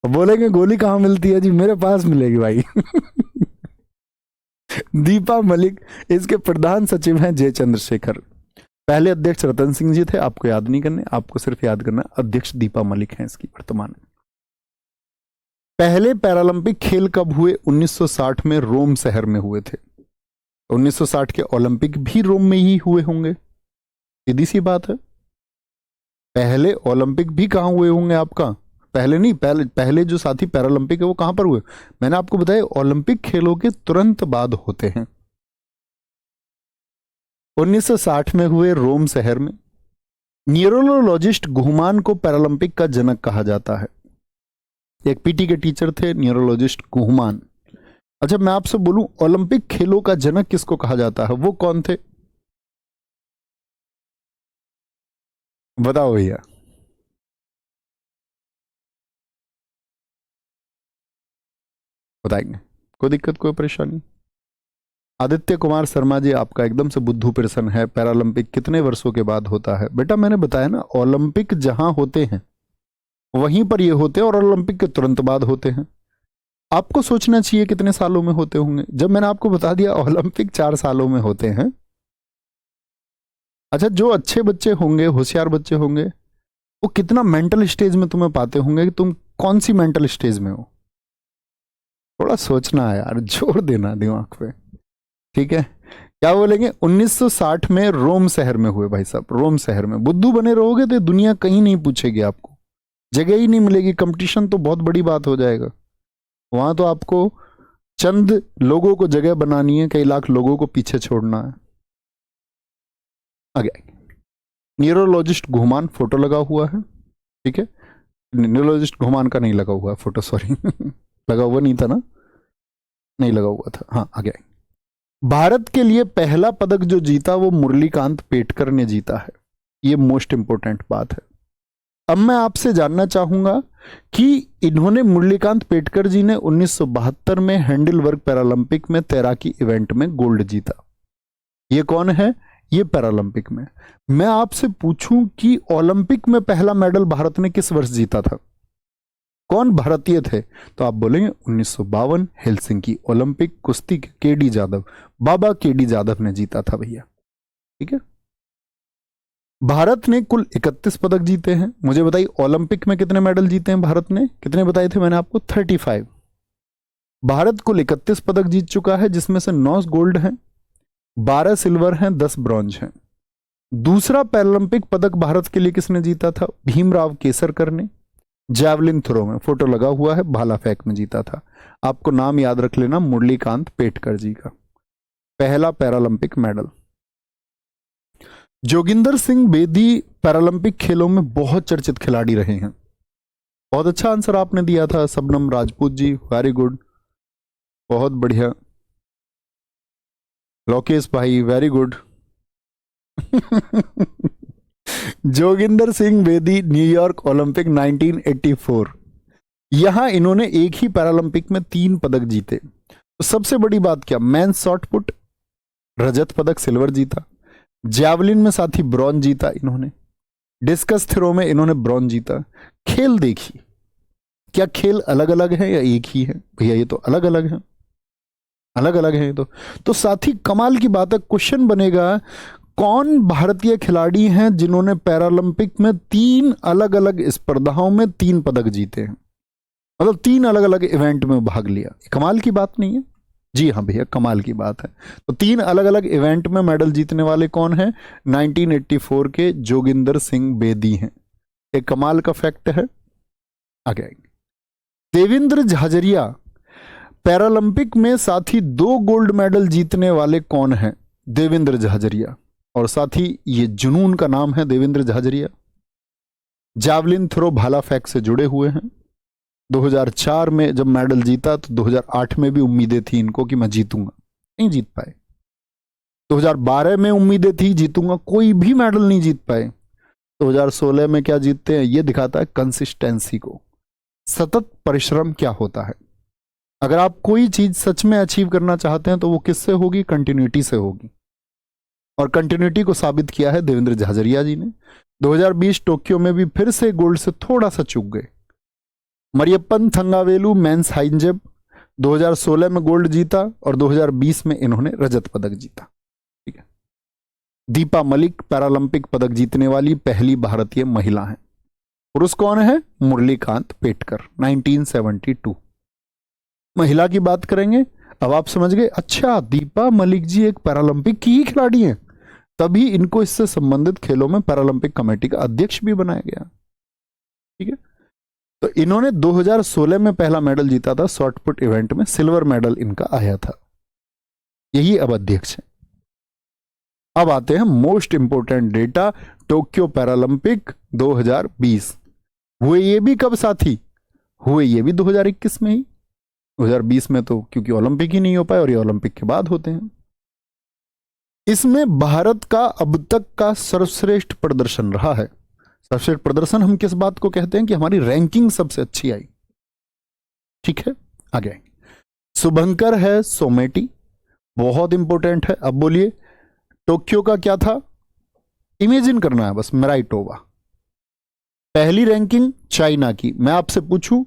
बोलेंगे गोली कहां मिलती है जी? मेरे पास मिलेगी भाई। दीपा मलिक, इसके प्रधान सचिव हैं जे चंद्रशेखर। पहले अध्यक्ष रतन सिंह जी थे, आपको याद नहीं करने, आपको सिर्फ याद करना अध्यक्ष दीपा मलिक हैं इसकी वर्तमान में। पहले पैरालंपिक खेल कब हुए? 1960 में रोम शहर में हुए थे। 1960 के ओलंपिक भी रोम में ही हुए होंगे, सीधी सी बात है। पहले ओलंपिक भी कहां हुए होंगे आपका? पहले नहीं, पहले जो साथी पैरालंपिक है वो कहां पर हुए? मैंने आपको बताया ओलंपिक खेलों के तुरंत बाद होते हैं। 1960 में हुए रोम शहर में। न्यूरोलॉजिस्ट गुहमान को पैरालंपिक का जनक कहा जाता है। एक पीटी के टीचर थे न्यूरोलॉजिस्ट गुहमान। अच्छा मैं आपसे बोलूं ओलंपिक खेलों का जनक किसको कहा जाता है, वो कौन थे? बताओ भैया। बताएंगे, कोई दिक्कत कोई परेशानी? आदित्य कुमार शर्मा जी, आपका एकदम से बुद्धू प्रश्न है, पैरालंपिक कितने वर्षों के बाद होता है? बेटा मैंने बताया ना, ओलंपिक जहां होते हैं वहीं पर ये होते हैं और ओलंपिक के तुरंत बाद होते हैं। आपको सोचना चाहिए कितने सालों में होते होंगे, जब मैंने आपको बता दिया ओलंपिक 4 सालों में होते हैं। अच्छा जो अच्छे बच्चे होंगे, होशियार बच्चे होंगे, वो कितना मेंटल स्टेज में तुम्हें पाते होंगे कि तुम कौन सी मेंटल स्टेज में हो। थोड़ा सोचना है यार, जोर देना दिमाग पे, ठीक है? क्या बोलेंगे? 1960 में रोम शहर में हुए भाई साहब, रोम शहर में। बुद्धू बने रहोगे तो दुनिया कहीं नहीं पूछेगी, आपको जगह ही नहीं मिलेगी, कंपटीशन तो बहुत बड़ी बात हो जाएगा। वहां तो आपको चंद लोगों को जगह बनानी है, कई लाख लोगों को पीछे छोड़ना है। आगे न्यूरोलॉजिस्ट घुमान, फोटो लगा हुआ है, ठीक है? न्यूरोलॉजिस्ट घुमान का नहीं लगा हुआ है फोटो, सॉरी। लगा हुआ नहीं था ना? नहीं लगा हुआ था, हाँ। आगे भारत के लिए पहला पदक जो जीता वो मुरलीकांत पेटकर ने जीता है। ये मोस्ट इंपोर्टेंट बात है। अब मैं आपसे जानना चाहूंगा कि इन्होंने, मुरलीकांत पेटकर जी ने 1972 में हैंडलबर्ग पैरालंपिक में तैराकी इवेंट में गोल्ड जीता। ये कौन है? ये पैरालंपिक में। मैं आपसे पूछूं कि ओलंपिक में पहला मेडल भारत ने किस वर्ष जीता था, कौन भारतीय थे, तो आप बोलेंगे 1952 हेलसिंकी ओलंपिक, कुश्ती के केडी जादव, बाबा केडी जादव ने जीता था भैया। ठीक है, भारत ने कुल 31 पदक जीते हैं। मुझे बताइए ओलंपिक में कितने मेडल जीते हैं भारत ने, कितने बताए थे मैंने आपको, 35। भारत कुल 31 पदक जीत चुका है, जिसमें से 9 गोल्ड हैं, 12 सिल्वर हैं, 10 ब्रॉन्ज हैं। दूसरा पैरालंपिक पदक भारत के लिए किसने जीता था, भीमराव केसरकर ने, जैवलिन थ्रो में, फोटो लगा हुआ है, भाला फेंक में जीता था। आपको नाम याद रख लेना, मुरलीकांत पेटकर जी का, पहला Paralympic medal. Joginder Singh Bedi Paralympic खेलों में बहुत चर्चित खिलाड़ी रहे हैं। बहुत अच्छा आंसर आपने दिया था सबनम राजपूत जी, वेरी गुड, बहुत बढ़िया। लोकेश भाई very good. Joginder Singh Bedi, New York Olympic 1984, यहां इन्होंने एक ही पैरालंपिक में 3 पदक जीते। तो सबसे बड़ी बात क्या, मेंस शॉट पुट रजत पदक सिल्वर जीता, जैवलिन में साथी ब्रॉन्ज जीता इन्होंने, डिस्कस थ्रो में इन्होंने ब्रॉन्ज जीता। खेल देखिए, क्या खेल अलग अलग है या एक ही है, भैया ये तो अलग अलग है, अलग अलग है ये तो साथी कमाल की बात है। क्वेश्चन बनेगा कौन भारतीय खिलाड़ी हैं जिन्होंने पैरालंपिक में 3 अलग अलग स्पर्धाओं में 3 पदक जीते हैं, मतलब 3 अलग अलग इवेंट में भाग लिया। कमाल की बात नहीं है, जी हाँ भैया कमाल की बात है। तो 3 अलग अलग इवेंट में मेडल जीतने वाले कौन हैं, 1984 के जोगिंदर सिंह बेदी हैं। एक कमाल का फैक्ट है। आगे आएंगे, देवेंद्र झाझरिया पैरालंपिक में साथी 2 गोल्ड मेडल जीतने वाले कौन हैं, देवेंद्र झाझरिया। और साथी ये जुनून का नाम है देवेंद्र झाझरिया। जावलिन थ्रो भाला फेंक से जुड़े हुए हैं। 2004 में जब मेडल जीता तो 2008 में भी उम्मीदें थी इनको कि मैं जीतूंगा, नहीं जीत पाए। 2012 में उम्मीदें थी जीतूंगा, कोई भी मेडल नहीं जीत पाए। 2016 में क्या जीतते हैं, ये दिखाता है कंसिस्टेंसी को, सतत परिश्रम क्या होता है। अगर आप कोई चीज सच में अचीव करना चाहते हैं तो वो किससे होगी, कंटिन्यूटी से होगी। और कंटिन्यूटी को साबित किया है देवेंद्र झाझरिया जी ने। 2020 टोक्यो में भी फिर से गोल्ड से थोड़ा सा चूक गए। Mariyappan Thangavelu mains high jump 2016 में गोल्ड जीता और 2020 में इन्होंने रजत पदक जीता। ठीक है, दीपा मलिक पैरालंपिक पदक जीतने वाली पहली भारतीय महिला हैं। पुरुष कौन है, मुरलीकांत पेटकर 1972। महिला की बात करेंगे, अब आप समझ गए, अच्छा दीपा मलिक जी एक पैरालंपिक की ही खिलाड़ी हैं, तभी इनको इससे संबंधित खेलों में पैरालंपिक कमेटी का अध्यक्ष भी बनाया गया। ठीक है, तो इन्होंने 2016 में पहला मेडल जीता था शॉर्ट पुट इवेंट में, सिल्वर मेडल इनका आया था, यही अब अध्यक्ष है। अब आते हैं most important data, Tokyo Paralympic 2020 हुए ये भी कब साथी, हुए ये भी 2021 में ही। 2020 में तो क्योंकि ओलंपिक ही नहीं हो पाए और ये ओलंपिक के बाद होते हैं। इसमें भारत का अब तक का सर्वश्रेष्ठ प्रदर्शन रहा है। सर्वश्रेष्ठ प्रदर्शन हम किस बात को कहते हैं कि हमारी रैंकिंग सबसे अच्छी आई। ठीक है, आगे शुभंकर है सोमेटी, बहुत इंपॉर्टेंट है। अब बोलिए टोक्यो का क्या था, इमेजिन करना है बस, मेराइटोवा। पहली रैंकिंग चाइना की। मैं आपसे पूछूं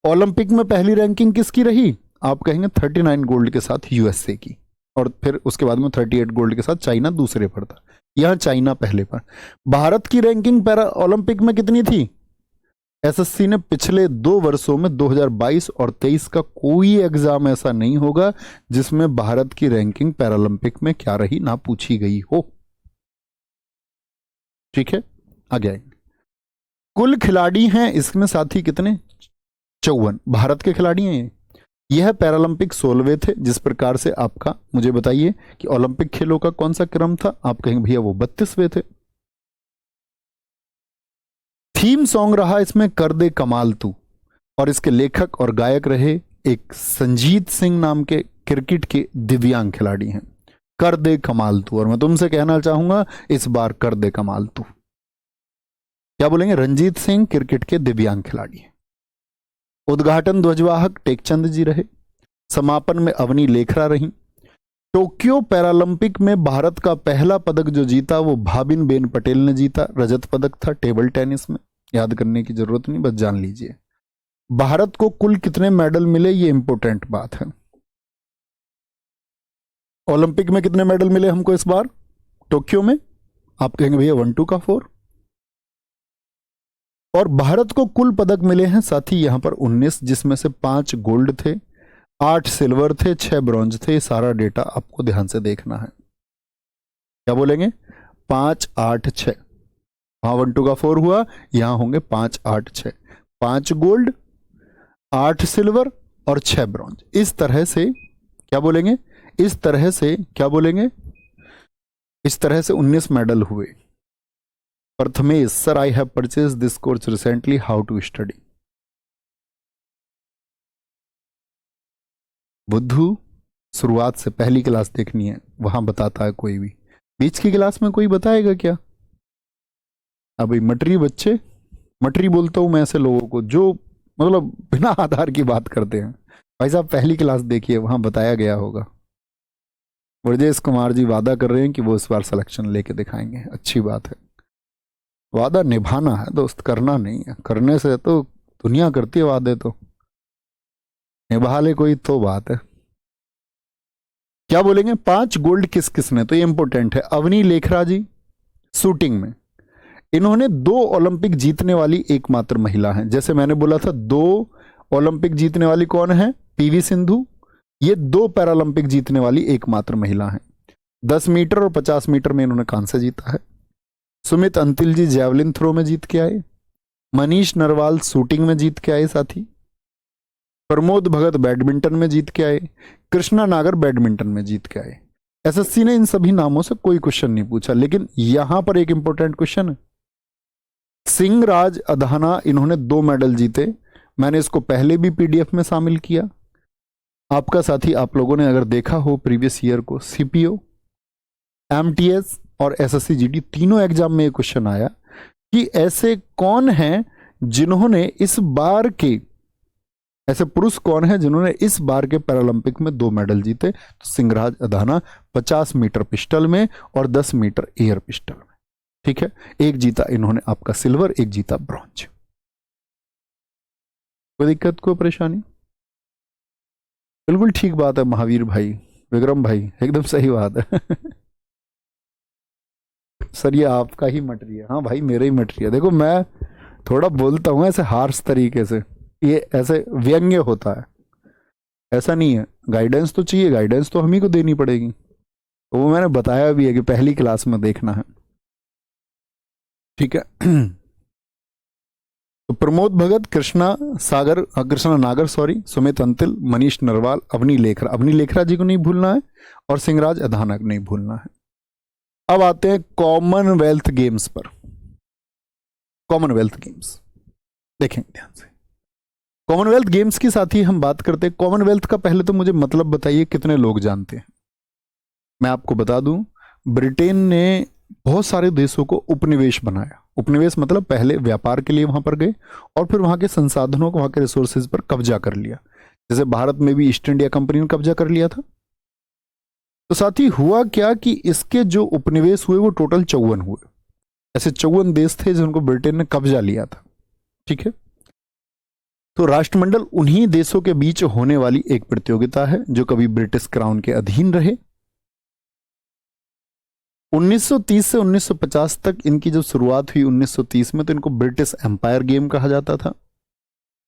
ओलंपिक में पहली रैंकिंग किसकी रही, आप कहेंगे 39 गोल्ड के साथ यूएसए की, और फिर उसके बाद में 38 गोल्ड के साथ चाइना दूसरे पर था। यहां चाइना पहले पर। भारत की रैंकिंग पैरा ओलंपिक में कितनी थी, एसएससी ने पिछले 2 वर्षों में 2022 और 23 का कोई एग्जाम ऐसा नहीं होगा जिसमें भारत की रैंकिंग पैरालंपिक में क्या रही ना पूछी गई हो। ठीक है, आगे आएंगे। कुल खिलाड़ी हैं इसमें साथी कितने, 54 भारत के खिलाड़ी हैं। यह पैरालंपिक 16वें थे। जिस प्रकार से आपका, मुझे बताइए कि ओलंपिक खेलों का कौन सा क्रम था, आप कहेंगे भैया वो 32वें थे। थीम सॉन्ग रहा इसमें कर दे कमाल तू, और इसके लेखक और गायक रहे एक संजीत सिंह नाम के क्रिकेट के दिव्यांग खिलाड़ी हैं। कर दे कमाल तू, और मैं तुमसे कहना चाहूंगा इस बार कर दे कमाल तू। क्या बोलेंगे, रंजीत सिंह क्रिकेट के दिव्यांग खिलाड़ी हैं। उद्घाटन ध्वजवाहक टेकचंद जी रहे। समापन में अवनी लेखरा रही। टोक्यो पैरालंपिक में भारत का पहला पदक जो जीता वो भाबिन बेन पटेल ने जीता, रजत पदक था टेबल टेनिस में। याद करने की जरूरत नहीं, बस जान लीजिए। भारत को कुल कितने मेडल मिले, ये इंपॉर्टेंट बात है। ओलंपिक में कितने मेडल मिले हमको इस बार टोक्यो में? आप कहेंगे भैया 1 2 का 4। और भारत को कुल पदक मिले हैं साथी यहां पर 19, जिसमें से 5 गोल्ड थे, 8 सिल्वर थे, 6 ब्रॉन्ज थे। सारा डेटा आपको ध्यान से देखना है। क्या बोलेंगे? 5 8 6। वहां 1 2 का 4 हुआ, यहां होंगे 5 8 6। 5 गोल्ड, 8 सिल्वर और 6 ब्रॉन्ज। इस तरह से क्या बोलेंगे? इस तरह से क्या बोलेंगे? इस तरह से 19 मेडल हुए। Prathamesh sir, I have purchase this course recently, how to study. बुद्धू, शुरुआत से पहली क्लास देखनी है, वहां बताता है कोई भी। बीच की क्लास में कोई बताएगा क्या? अभी मटरी बच्चे, मटरी बोलता हूं मैं ऐसे लोगों को जो मतलब बिना आधार की बात करते हैं। भाई साहब पहली क्लास देखिए, वहां बताया गया होगा। ब्रजेश कुमार जी वादा कर रहे हैं कि वो इस बार सिलेक्शन लेके दिखाएंगे, अच्छी बात है। वादा निभाना है दोस्त, करना नहीं है। करने से तो दुनिया करती है वादे, तो निभा ले कोई तो बात है। क्या बोलेंगे? 5 गोल्ड किस किसने? तो ये इंपॉर्टेंट है। अवनी लेखरा जी शूटिंग में, इन्होंने 2 ओलंपिक जीतने वाली एकमात्र महिला हैं। जैसे मैंने बोला था 2 ओलंपिक जीतने वाली कौन है? पीवी सिंधु। ये 2 पैरालंपिक जीतने वाली एकमात्र महिला हैं। 10 मीटर और 50 मीटर में इन्होंने कांस्य जीता है। सुमित अंतिल जी जैवलिन थ्रो में जीत के आए। मनीष नरवाल शूटिंग में जीत के आए साथी। प्रमोद भगत बैडमिंटन में जीत के आए। कृष्णा नागर बैडमिंटन में जीत के आए। एसएससी ने इन सभी नामों से कोई क्वेश्चन नहीं पूछा, लेकिन यहां पर एक इंपॉर्टेंट क्वेश्चन है। सिंह राज अधाना, इन्होंने 2 मेडल जीते। मैंने इसको पहले भी पीडीएफ में शामिल किया। आपका साथी, आप लोगों ने अगर देखा हो प्रीवियस ईयर को, सीपीओ, एमटीएस और एसएससी जीडी तीनों एग्जाम में ये क्वेश्चन आया कि ऐसे कौन हैं जिन्होंने इस बार के, ऐसे पुरुष कौन है जिन्होंने इस बार के पैरालंपिक में 2 मेडल जीते? तो सिंहराज अधाना 50 मीटर पिस्टल में और 10 मीटर एयर पिस्टल में। ठीक है, एक जीता इन्होंने आपका सिल्वर, एक जीता ब्रॉन्ज। कोई दिक्कत, कोई परेशानी? बिल्कुल ठीक बात है महावीर भाई, विक्रम भाई, एकदम सही बात है। सर ये आपका ही मटेरियल है। हाँ भाई मेरा ही मटेरियल। देखो मैं थोड़ा बोलता हूँ ऐसे हार्श तरीके से, ये ऐसे व्यंग्य होता है, ऐसा नहीं है। गाइडेंस तो चाहिए, गाइडेंस तो हम ही को देनी पड़ेगी। तो वो मैंने बताया भी है कि पहली क्लास में देखना है। ठीक है। तो प्रमोद भगत, कृष्णा नागर सॉरी, सुमित अंतिल, मनीष नरवाल, अवनी लेखरा जी को नहीं भूलना है और सिंहराज अधाना को नहीं भूलना है। अब आते हैं कॉमनवेल्थ गेम्स पर। कॉमनवेल्थ गेम्स देखें ध्यान से। कॉमनवेल्थ गेम्स की साथ ही हम बात करते हैं। कॉमनवेल्थ का पहले तो मुझे मतलब बताइए, कितने लोग जानते हैं? मैं आपको बता दूं, ब्रिटेन ने बहुत सारे देशों को उपनिवेश बनाया। उपनिवेश मतलब पहले व्यापार के लिए वहां पर गए और फिर वहां के संसाधनों को, वहां के रिसोर्सेज पर कब्जा कर लिया। जैसे भारत में भी ईस्ट इंडिया कंपनी ने कब्जा कर लिया था। तो साथ ही हुआ क्या कि इसके जो उपनिवेश हुए वो टोटल 54 हुए। ऐसे 54 देश थे जिनको ब्रिटेन ने कब्जा लिया था। ठीक है, तो राष्ट्रमंडल उन्हीं देशों के बीच होने वाली एक प्रतियोगिता है जो कभी ब्रिटिश क्राउन के अधीन रहे। 1930 से 1950 तक इनकी जब शुरुआत हुई 1930 में, तो इनको ब्रिटिश एम्पायर गेम कहा जाता था।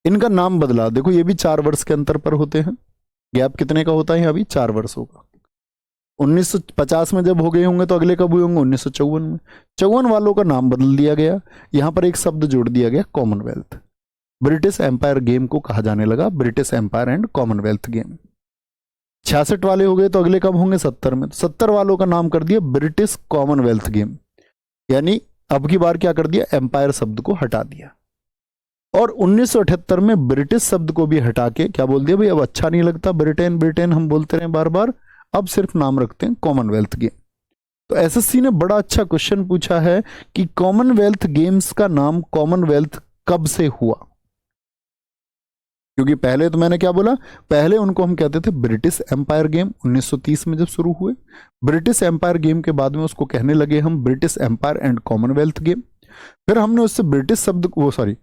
इनका नाम बदला, देखो ये भी 4 वर्ष के अंतर पर होते हैं। गैप कितने का होता है? अभी 4 वर्षों का। 1950 में जब हो गए होंगे तो अगले कब हुए होंगे? 1954 में। 54 वालों का नाम बदल दिया गया, यहां पर एक शब्द जोड़ दिया गया कॉमनवेल्थ। ब्रिटिश एम्पायर गेम को कहा जाने लगा British Empire and Commonwealth Game. 66 वाले हो गए तो अगले कब होंगे? 70 में। 70 वालों का नाम कर दिया ब्रिटिश कॉमनवेल्थ गेम, यानी अब की बार क्या कर दिया? एम्पायर शब्द को हटा दिया। और 1978 में ब्रिटिश शब्द को भी हटा के क्या बोल दिया? भाई अब अच्छा नहीं लगता, ब्रिटेन ब्रिटेन हम बोलते रहे बार बार, अब सिर्फ नाम रखते हैं कॉमनवेल्थ गेम। तो एसएससी ने बड़ा अच्छा क्वेश्चन पूछा है कि कॉमनवेल्थ गेम्स का नाम कॉमनवेल्थ कब से हुआ? क्योंकि पहले तो मैंने क्या बोला, पहले उनको हम कहते थे ब्रिटिश एम्पायर गेम, 1930 में जब शुरू हुए। ब्रिटिश एम्पायर गेम के बाद में उसको कहने लगे हम British Empire and Commonwealth Game. फिर हमने उससे ब्रिटिश शब्द वो sorry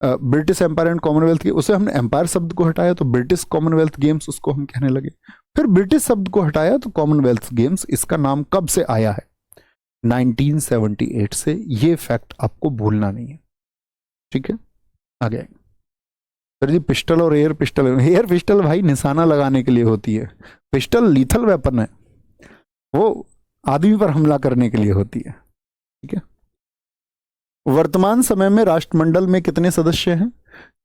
British Empire and Commonwealth Game, उससे हमने एम्पायर शब्द को हटाया तो ब्रिटिश कॉमनवेल्थ गेम्स उसको हम कहने लगे। फिर ब्रिटिश शब्द को हटाया तो कॉमनवेल्थ गेम्स। इसका नाम कब से आया है? 1978 से। ये फैक्ट आपको भूलना नहीं है, ठीक है। आगे सर जी, पिस्टल और एयर पिस्टल भाई निशाना लगाने के लिए होती है। पिस्टल लीथल वेपन है, वो आदमी पर हमला करने के लिए होती है, ठीक है। वर्तमान समय में राष्ट्रमंडल में कितने सदस्य हैं?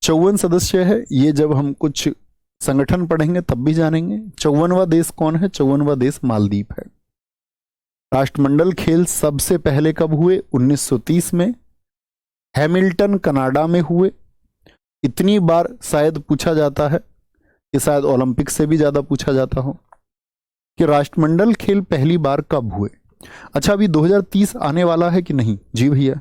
54 सदस्य है। ये जब हम कुछ संगठन पढ़ेंगे तब भी जानेंगे। 54वां देश कौन है? 54वां देश मालदीव है। राष्ट्रमंडल खेल सबसे पहले कब हुए? 1930 में हैमिल्टन कनाडा में हुए। इतनी बार शायद पूछा जाता है कि शायद ओलंपिक से भी ज्यादा पूछा जाता हो कि राष्ट्रमंडल खेल पहली बार कब हुए। अच्छा, अभी 2030 आने वाला है कि नहीं? जी भैया।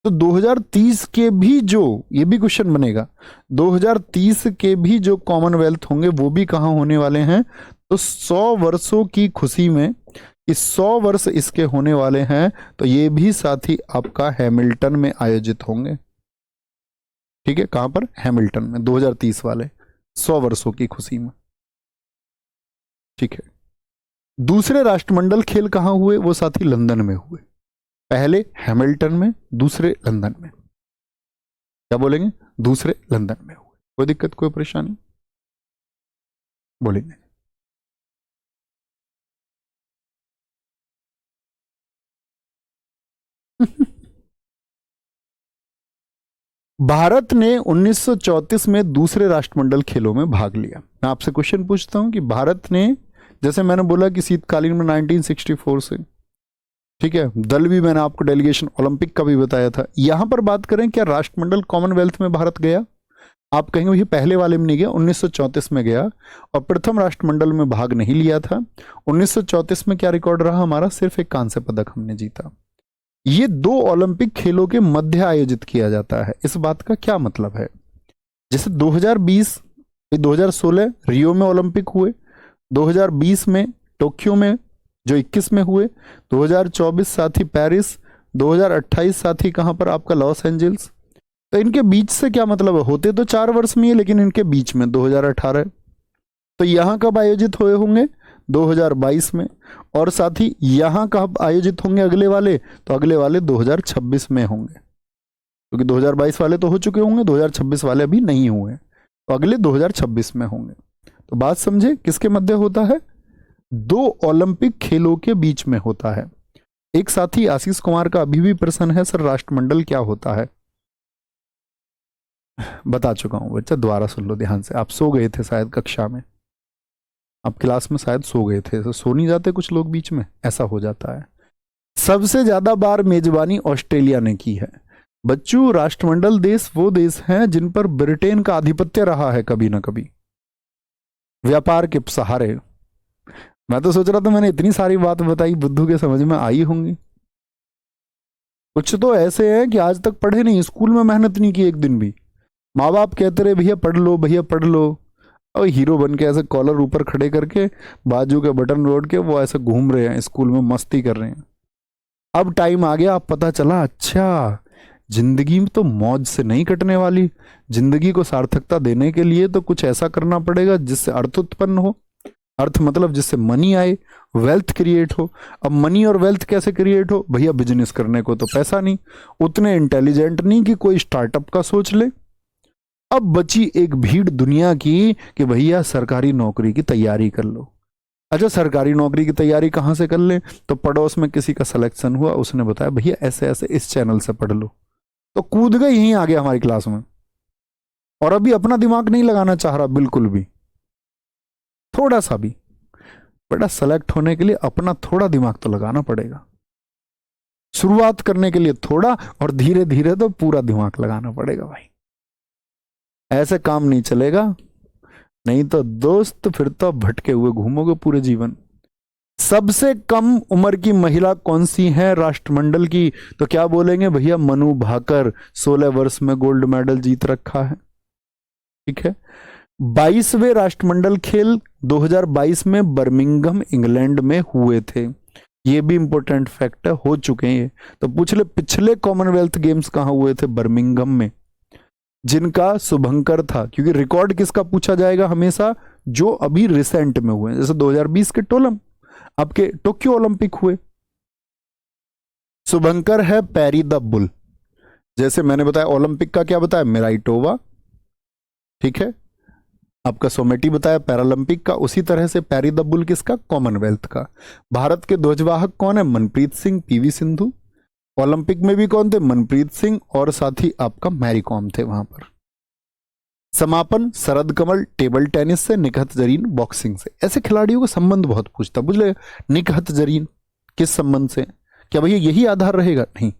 तो 2030 के भी जो, ये भी क्वेश्चन बनेगा, 2030 के भी जो कॉमनवेल्थ होंगे वो भी कहाँ होने वाले हैं? तो 100 वर्षों की खुशी में, इस 100 वर्ष इसके होने वाले हैं, तो ये भी साथ ही आपका हैमिल्टन में आयोजित होंगे, ठीक है। कहां पर? हैमिल्टन में, 2030 वाले 100 वर्षों की खुशी में, ठीक है। दूसरे राष्ट्रमंडल खेल कहां हुए? वो साथी लंदन में हुए। पहले हैमिल्टन में, दूसरे लंदन में। क्या बोलेंगे? दूसरे लंदन में हुए। कोई दिक्कत, कोई परेशानी? बोलेंगे। भारत ने 1934 में दूसरे राष्ट्रमंडल खेलों में भाग लिया। मैं आपसे क्वेश्चन पूछता हूं कि भारत ने, जैसे मैंने बोला कि शीतकालीन में 1964 से, ठीक है, दल भी मैंने आपको डेलीगेशन ओलंपिक का भी बताया था। यहां पर बात करें क्या राष्ट्रमंडल कॉमनवेल्थ में भारत गया? आप कहेंगे भैया पहले वाले में नहीं गया, 1934 में गया और प्रथम राष्ट्रमंडल में भाग नहीं लिया था। 1934 में क्या रिकॉर्ड रहा हमारा? सिर्फ एक कांस्य पदक हमने जीता। ये 2 ओलंपिक खेलों के मध्य आयोजित किया जाता है। इस बात का क्या मतलब है? जैसे 2020, 2016 रियो में ओलंपिक हुए, 2020 में टोक्यो में जो 21 में हुए, 2024 साथी पेरिस, 2028 साथी कहां पर? आपका लॉस एंजल्स। तो इनके बीच से क्या मतलब है? होते तो 4 वर्ष में ही, लेकिन इनके बीच में 2018। तो यहां कब आयोजित हुए होंगे? 2022 में। और साथ ही यहां कब आयोजित होंगे अगले वाले? तो अगले वाले 2026 में होंगे, क्योंकि 2022 वाले तो हो चुके होंगे, 2026 वाले अभी नहीं हुए, तो अगले 2026 में होंगे। तो बात समझे, किसके मध्य होता है? 2 ओलंपिक खेलों के बीच में होता है। एक साथी आशीष कुमार का अभी भी प्रश्न है, सर राष्ट्रमंडल क्या होता है? बता चुका हूं बच्चा, दोबारा सुन लो ध्यान से। आप सो गए थे शायद कक्षा में, आप क्लास में शायद सो गए थे। तो सो नहीं जाते कुछ लोग बीच में, ऐसा हो जाता है। सबसे ज्यादा बार मेजबानी ऑस्ट्रेलिया ने की है। बच्चों, राष्ट्रमंडल देश वो देश हैं जिन पर ब्रिटेन का आधिपत्य रहा है कभी ना कभी, व्यापार के सहारे। मैं तो सोच रहा था मैंने इतनी सारी बात बताई, बुद्धू के समझ में आई होंगी। कुछ तो ऐसे हैं कि आज तक पढ़े नहीं, स्कूल में मेहनत नहीं की एक दिन भी। माँ बाप कहते रहे भैया पढ़ लो, भैया पढ़ लो, और हीरो बन के ऐसे कॉलर ऊपर खड़े करके बाजू के बटन रोड के वो ऐसे घूम रहे हैं, स्कूल में मस्ती कर रहे हैं। अब टाइम आ गया, अब पता चला अच्छा जिंदगी में तो मौज से नहीं कटने वाली। जिंदगी को सार्थकता देने के लिए तो कुछ ऐसा करना पड़ेगा जिससे अर्थ उत्पन्न हो। अर्थ मतलब जिससे मनी आए, वेल्थ क्रिएट हो। अब मनी और वेल्थ कैसे क्रिएट हो? भैया बिजनेस करने को तो पैसा नहीं, उतने इंटेलिजेंट नहीं कि कोई स्टार्टअप का सोच ले। अब बची एक भीड़ दुनिया की कि भैया सरकारी नौकरी की तैयारी कर लो। अच्छा, सरकारी नौकरी की तैयारी कहां से कर ले? तो पड़ोस में किसी का सिलेक्शन हुआ, उसने बताया भैया ऐसे ऐसे इस चैनल से पढ़ लो, तो कूद गए, यहीं आ गया हमारी क्लास में। और अभी अपना दिमाग नहीं लगाना चाह रहा बिल्कुल भी, थोड़ा सा भी। बेटा सेलेक्ट होने के लिए अपना थोड़ा दिमाग तो लगाना पड़ेगा। शुरुआत करने के लिए थोड़ा, और धीरे धीरे तो पूरा दिमाग लगाना पड़ेगा भाई। ऐसे काम नहीं चलेगा, नहीं तो दोस्त फिर तो भटके हुए घूमोगे पूरे जीवन। सबसे कम उम्र की महिला कौन सी है राष्ट्रमंडल की? तो क्या बोलेंगे भैया? मनु भाकर, 16 वर्ष में गोल्ड मेडल जीत रखा है। ठीक है। 22वें राष्ट्रमंडल खेल 2022 में बर्मिंघम इंग्लैंड में हुए थे। ये भी इंपॉर्टेंट फैक्ट है, हो चुके हैं ये। तो पूछ ले पिछले कॉमनवेल्थ गेम्स कहां हुए थे? बर्मिंघम में, जिनका शुभंकर था। क्योंकि रिकॉर्ड किसका पूछा जाएगा हमेशा? जो अभी रिसेंट में हुए, जैसे 2020 के आपके टोक्यो ओलंपिक हुए। शुभंकर है पैरी द बुल। जैसे मैंने बताया ओलंपिक का क्या बताया? मेराइटोवा, ठीक है। आपका सोमेटी बताया पैरालंपिक का। उसी तरह से पैरी द बुल किसका? कॉमनवेल्थ का। भारत के ध्वजवाहक कौन है? मनप्रीत सिंह, पीवी सिंधु। ओलंपिक में भी कौन थे? मनप्रीत सिंह और साथ ही आपका मैरी कॉम थे वहां पर। समापन शरद कमल टेबल टेनिस से, निकहत जरीन बॉक्सिंग से। ऐसे खिलाड़ियों का संबंध बहुत पूछता, बुझ ले। निकहत जरीन किस संबंध से? क्या भैया यही आधार रहेगा? नहीं,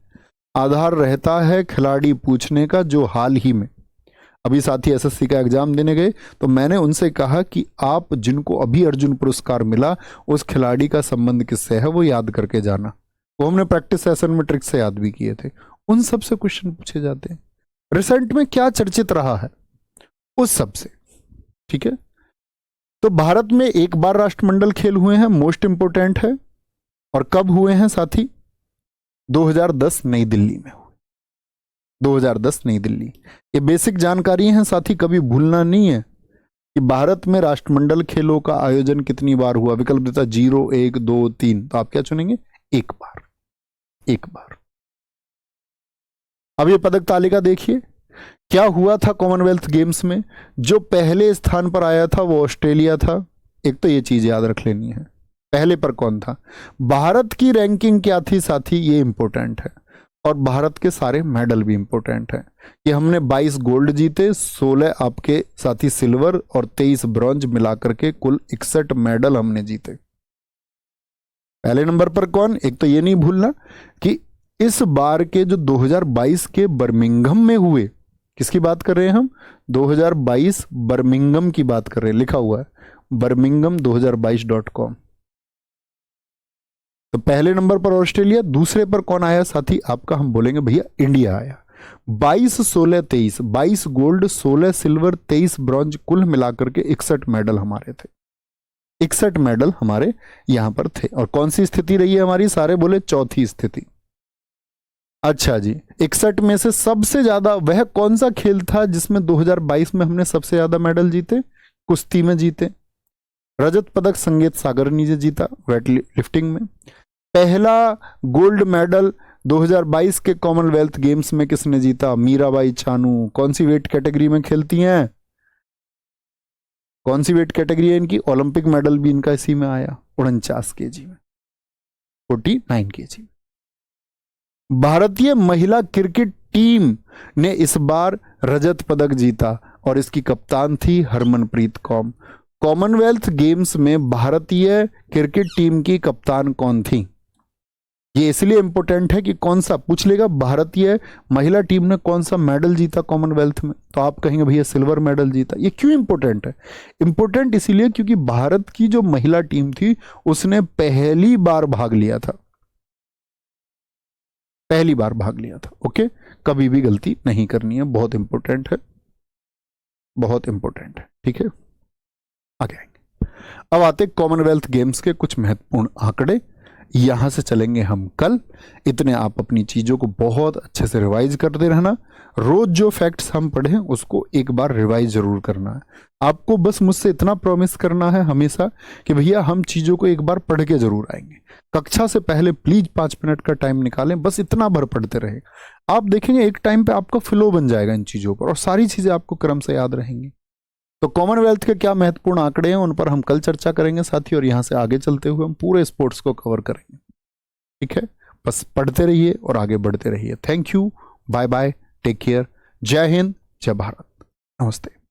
आधार रहता है खिलाड़ी पूछने का जो हाल ही में, अभी साथी एसएससी का एग्जाम देने गए तो मैंने उनसे कहा कि आप जिनको अभी अर्जुन पुरस्कार मिला उस खिलाड़ी का संबंध किससे है वो याद करके जाना। वो हमने प्रैक्टिस सेशन में ट्रिक से याद भी किए थे। उन सब से क्वेश्चन पूछे जाते हैं। रिसेंट में क्या चर्चित रहा है उस सब से, ठीक है। तो भारत में एक बार राष्ट्रमंडल खेल हुए हैं, मोस्ट इंपोर्टेंट है। और कब हुए हैं साथी? 2010 नई दिल्ली में हुए। 2010 नई दिल्ली। ये बेसिक जानकारी है साथी, कभी भूलना नहीं है कि भारत में राष्ट्रमंडल खेलों का आयोजन कितनी बार हुआ। विकल्प देता 0, 1, 2, 3। तो आप क्या चुनेंगे? एक बार, एक बार। अब ये पदक तालिका देखिए, क्या हुआ था कॉमनवेल्थ गेम्स में। जो पहले स्थान पर आया था वो ऑस्ट्रेलिया था। एक तो ये चीज याद रख लेनी है, पहले पर कौन था। भारत की रैंकिंग क्या थी साथी, ये इंपॉर्टेंट है। और भारत के सारे मेडल भी इंपॉर्टेंट है कि हमने 22 गोल्ड जीते, 16 आपके साथी सिल्वर और 23 ब्रॉन्ज मिलाकर के कुल 61 मेडल हमने जीते। पहले नंबर पर कौन? एक तो ये नहीं भूलना कि इस बार के जो 2022 के बर्मिंघम में हुए, किसकी बात कर रहे हैं हम? 2022 बर्मिंघम की बात कर रहे हैं। लिखा हुआ है birmingham2022.com। तो पहले नंबर पर ऑस्ट्रेलिया, दूसरे पर कौन आया साथी आपका? हम बोलेंगे भैया इंडिया आया। 22, 16, 23, 22 गोल्ड, 16 सिल्वर, 23 ब्रॉन्ज, कुल मिलाकर के 61 मेडल हमारे थे। 61 मेडल हमारे यहां पर थे। और कौन सी स्थिति रही है हमारी? सारे बोले चौथी स्थिति। अच्छा जी, 61 में से सबसे ज्यादा वह कौन सा खेल था जिसमें 2022 में हमने सबसे ज्यादा मेडल जीते? कुश्ती में जीते। रजत पदक संगीत सागरनी जी जीता वेट लिफ्टिंग में। पहला गोल्ड मेडल 2022 के कॉमनवेल्थ गेम्स में किसने जीता? मीराबाई चानू। कौन सी वेट कैटेगरी में खेलती हैं? कौन सी वेट कैटेगरी है इनकी? ओलंपिक मेडल भी इनका इसी में आया, 49 केजी में, 49 केजी। भारतीय महिला क्रिकेट टीम ने इस बार रजत पदक जीता और इसकी कप्तान थी हरमनप्रीत कौर। कॉमनवेल्थ गेम्स में भारतीय क्रिकेट टीम की कप्तान कौन थी? ये इसलिए इंपॉर्टेंट है कि कौन सा पूछ लेगा, भारतीय महिला टीम ने कौन सा मेडल जीता कॉमनवेल्थ में, तो आप कहेंगे भैया सिल्वर मेडल जीता। ये क्यों इंपॉर्टेंट है? इंपॉर्टेंट इसीलिए क्योंकि भारत की जो महिला टीम थी उसने पहली बार भाग लिया था, पहली बार भाग लिया था। ओके, कभी भी गलती नहीं करनी है, बहुत इंपॉर्टेंट है, बहुत इंपॉर्टेंट है। ठीक है, आगे आएंगे। अब आते कॉमनवेल्थ गेम्स के कुछ महत्वपूर्ण आंकड़े, यहां से चलेंगे हम कल। इतने आप अपनी चीजों को बहुत अच्छे से रिवाइज करते रहना। रोज जो फैक्ट्स हम पढ़ें उसको एक बार रिवाइज जरूर करना है। आपको बस मुझसे इतना प्रॉमिस करना है हमेशा कि भैया हम चीजों को एक बार पढ़ के जरूर आएंगे। कक्षा से पहले प्लीज 5 मिनट का टाइम निकालें, बस इतना भर पढ़ते रहे। आप देखेंगे एक टाइम पे आपका फ्लो बन जाएगा इन चीजों पर और सारी चीजें आपको क्रम से याद रहेंगी। तो कॉमनवेल्थ के क्या महत्वपूर्ण आंकड़े हैं उन पर हम कल चर्चा करेंगे साथी, और यहां से आगे चलते हुए हम पूरे स्पोर्ट्स को कवर करेंगे। ठीक है, बस पढ़ते रहिए और आगे बढ़ते रहिए। Thank you, bye bye, take care, जय हिंद, जय भारत, नमस्ते।